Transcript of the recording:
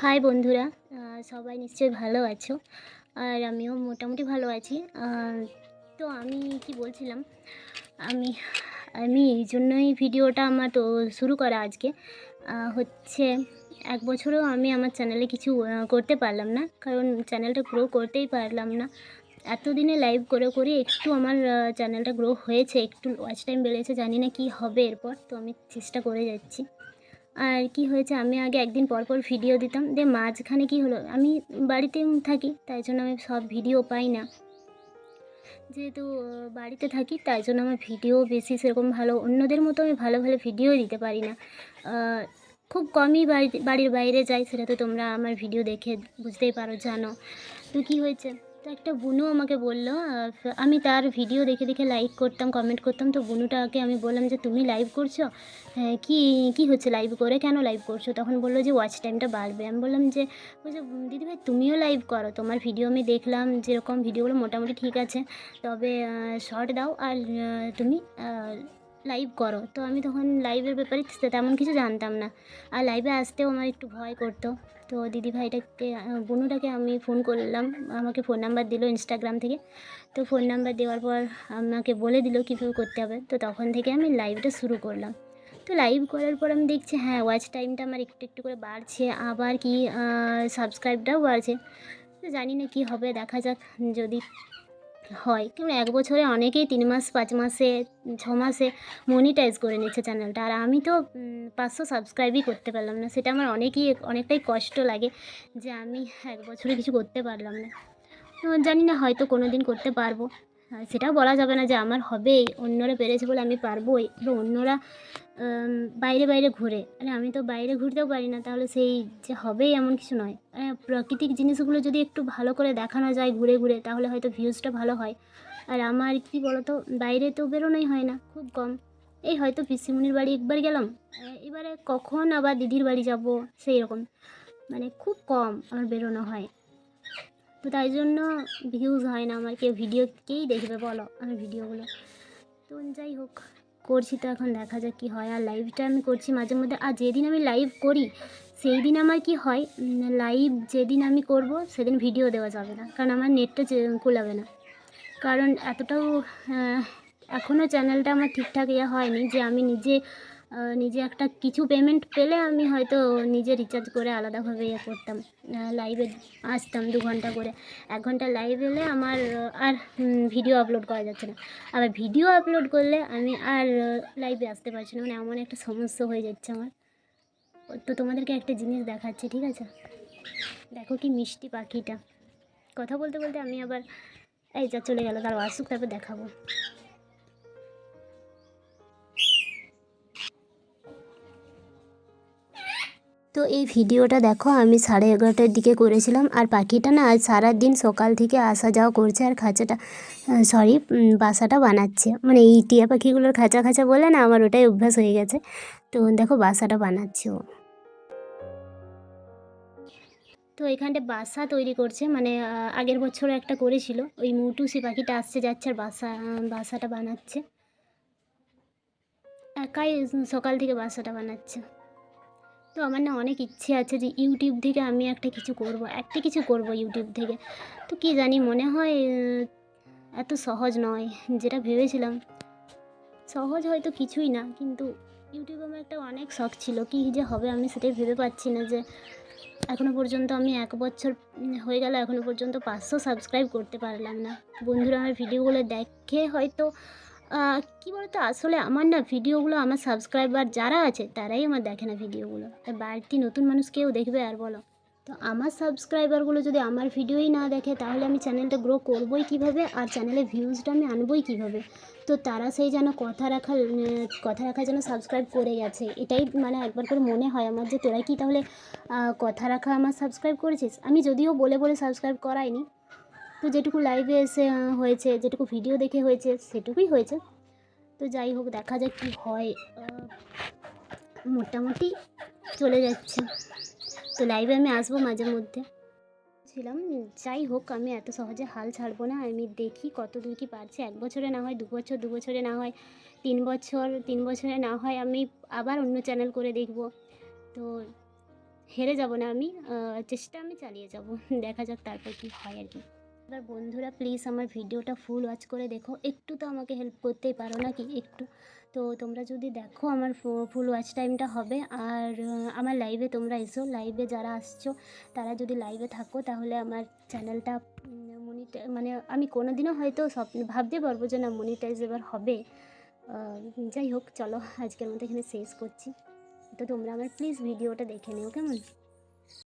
High বন্ধুরা, সবাই নিশ্চয়ই ভালো আছো। আর আমিও মোটামুটি ভালো আছি। তো আমি কি বলছিলাম, আমি আমি এই জন্যই ভিডিওটা আমার তো শুরু করা আজকে হচ্ছে ১ বছরেও আমি আমার চ্যানেলে কিছু করতে পারলাম না। কারণ চ্যানেলটা গ্রো করতেই পারলাম না। এতদিনে লাইভ করে একটু আমার চ্যানেলটা গ্রো হয়েছে, একটু ওয়াচ টাইম বেড়েছে। জানি না কি হবে এরপর, তো আমি চেষ্টা করে যাচ্ছি। আর কি হয়েছে, আমি আগে একদিন পর পর ভিডিও দিতাম, দিয়ে মাঝখানে কি হলো, আমি বাড়িতে থাকি, তাই জন্য আমি সব ভিডিও পাই না। যেহেতু বাড়িতে থাকি, তাই জন্য আমার ভিডিও বেশি সেরকম ভালো অন্যদের মতো আমি ভালো ভিডিও দিতে পারি না। খুব কমই বাড়ির বাইরে যাই, সেটা তো তোমরা আমার ভিডিও দেখে বুঝতেই পারো, জানো। তো কী হয়েছে, তো একটা বুনু আমাকে বলল, আমি তার ভিডিও দেখে লাইক করতাম, কমেন্ট করতাম। তো বুনুটাকে আমি বললাম যে তুমি লাইভ করছো, কি কি হচ্ছে লাইভ করে, কেন লাইভ করছো? তখন বললো যে ওয়াচ টাইমটা বাড়বে। আমি বললাম যে, বলছে দিদিভাই তুমিও লাইভ করো, তোমার ভিডিও আমি দেখলাম, যেরকম ভিডিওগুলো মোটামুটি ঠিক আছে, তবে শর্ট দাও আর তুমি লাইভ করো। তো আমি তখন লাইভের ব্যাপারে তেমন কিছু জানতাম না, আর লাইভে আসতেও আমার একটু ভয় করতো। তো দিদিভাইটাকে বুনুটাকে আমি ফোন করলাম, আমাকে ফোন নাম্বার দিল ইনস্টাগ্রাম থেকে। তো ফোন নাম্বার দেওয়ার পর আমাকে বলে দিল কীভাবে করতে হবে। তো তখন থেকে আমি লাইভটা শুরু করলাম। তো লাইভ করার পর আমি দেখছি হ্যাঁ, ওয়াচ টাইমটা আমার একটু করে বাড়ছে, আবার কি সাবস্ক্রাইবটাও বাড়ছে। তো জানি না কী হবে, দেখা যাক যদি হয়। কারণ ১ বছরে অনেকেই ৩ মাস, ৫ মাসে, ৬ মাসে মনিটাইজ করে নিচ্ছে চ্যানেলটা। আর আমি তো ৫০০ সাবস্ক্রাইবই করতে পারলাম না। সেটা আমার অনেকটাই কষ্ট লাগে যে আমি ১ বছরে কিছু করতে পারলাম না। তো জানি না, হয়তো কোনো দিন করতে পারবো। সেটাও বলা যাবে না যে আমার হবেই, অন্যরা পেরেছে বলে আমি পারবোই। এবার অন্যরা বাইরে ঘোরে, মানে আমি তো বাইরে ঘুরতেও পারি না, তাহলে সেই যে হবেই এমন কিছু নয়। প্রাকৃতিক জিনিসগুলো যদি একটু ভালো করে দেখানো যায় ঘুরে তাহলে হয়তো ভিউজটা ভালো হয়। আর আমার কি বলতো, বাইরে তো বেরোনোই হয় না, খুব কম। এই হয়তো পিসিমণির বাড়ি একবার গেলাম, এবারে কখন আবার দিদির বাড়ি যাব, সেই রকম, মানে খুব কম আমার বেরোনো হয়। তো তাই জন্য ভিউজ হয় না আমার, কেই দেখবে বলো আমার ভিডিওগুলো। তো যাই হোক, করছি তো, এখন দেখা যাক কী হয়। আর লাইভটা আমি করছি মাঝে মধ্যে, আর যেদিন আমি লাইভ করি সেই দিন আমার কি হয়, লাইভ যেদিন আমি করব সেদিন ভিডিও দেওয়া যাবে না, কারণ আমার নেটটা কুলাবে না। কারণ এতটাও এখনও চ্যানেলটা আমার ঠিকঠাক হয়নি যে আমি নিজে একটা কিছু পেমেন্ট পেলে আমি হয়তো নিজে রিচার্জ করে আলাদাভাবে করতাম, লাইভে আসতাম 2 ঘন্টা করে। 1 ঘন্টা লাইভ এলে আমার আর ভিডিও আপলোড করা যাচ্ছে না। আবার ভিডিও আপলোড করলে আমি আর লাইভে আসতে পারছি না, মানে এমন একটা সমস্যা হয়ে যাচ্ছে আমার। তো তোমাদেরকে একটা জিনিস দেখাচ্ছি, ঠিক আছে? দেখো কি মিষ্টি পাখিটা। কথা বলতে বলতে আমি আবার, এই যা চলে গেল, তার আসুক তারপর দেখাবো। তো এই ভিডিওটা দেখো, আমি 11:30টার দিকে করেছিলাম। আর পাখিটা না আজ সারাদিন সকাল থেকে আসা যাওয়া করছে, আর বাসাটা বানাচ্ছে। মানে এই টিয়া পাখিগুলোর খাঁচা বলে না, আমার ওটাই অভ্যাস হয়ে গেছে। তো দেখো বাসাটা বানাচ্ছে ও। তো এখানটা বাসা তৈরি করছে, মানে আগের বছর একটা করেছিল, ওই মুটুসি পাখিটা আসছে যাচ্ছে, আর বাসাটা বানাচ্ছে। একাই সকাল থেকে বাসাটা বানাচ্ছে। তো আমার না অনেক ইচ্ছে আছে যে ইউটিউব থেকে আমি একটা কিছু করব ইউটিউব থেকে। তো কি জানি, মনে হয় এত সহজ নয় যেটা ভেবেছিলাম। সহজ হয়তো কিছুই না, কিন্তু ইউটিউবে আমার একটা অনেক শখ ছিল, কি যে হবে আমি সেটাই ভেবে পাচ্ছি না। যে এখনও পর্যন্ত আমি 1 বছর হয়ে গেল, এখনও পর্যন্ত 500 সাবস্ক্রাইব করতে পারলাম না। বন্ধুরা আমার ভিডিওগুলো দেখে হয়তো কী বলতো, আসলে আমার না ভিডিওগুলো, আমার সাবস্ক্রাইবার যারা আছে তারাই আমার দেখে না ভিডিওগুলো, বাড়তি নতুন মানুষ কেউ দেখবে আর বলো? তো আমার সাবস্ক্রাইবারগুলো যদি আমার ভিডিওই না দেখে, তাহলে আমি চ্যানেলটা গ্রো করবোই কীভাবে, আর চ্যানেলে ভিউজটা আমি আনবোই কীভাবে? তো তারা সেই যেন কথা রাখার জন্য সাবস্ক্রাইব করে গেছে, এটাই মানে একবার করে মনে হয় আমার, যে তোরা কি তাহলে কথা রাখা আমার সাবস্ক্রাইব করেছিস? আমি যদিও বলে সাবস্ক্রাইব করাইনি, তো যেটুকু লাইভে এসে হয়েছে, যেটুকু ভিডিও দেখে হয়েছে, সেটুকুই হয়েছে। তো যাই হোক, দেখা যাক কী হয়। মোটামুটি চলে যাচ্ছে। তো লাইভে আমি আসবো মাঝে মধ্যে ছিলাম। যাই হোক, আমি এত সহজে হাল ছাড়বো না, আমি দেখি কত দূর কী পারছি। 1 বছরে না হয় 2 বছর, 2 বছরে না হয় 3 বছর, 3 বছরে না হয় আমি আবার অন্য চ্যানেল করে দেখব। তো হেরে যাব না আমি, চেষ্টা আমি চালিয়ে যাব। দেখা যাক তারপর কী হয় আর কি। এবার বন্ধুরা প্লিজ আমার ভিডিওটা ফুল ওয়াচ করে দেখো, একটু তো আমাকে হেল্প করতেই পারো নাকি একটু। তো তোমরা যদি দেখো আমার ফুল ওয়াচ টাইমটা হবে। আর আমার লাইভে তোমরা এসো, লাইভে যারা আসছো তারা যদি লাইভে থাকো তাহলে আমার চ্যানেলটা মানে আমি কোনো দিনও হয়তো ভাবতে পারবো যে না মনিটাইজেবল হবে। যাই হোক, চলো আজকের মতো এখানে শেষ করছি। তো তোমরা আমার প্লিজ ভিডিওটা দেখে নিও, কেমন?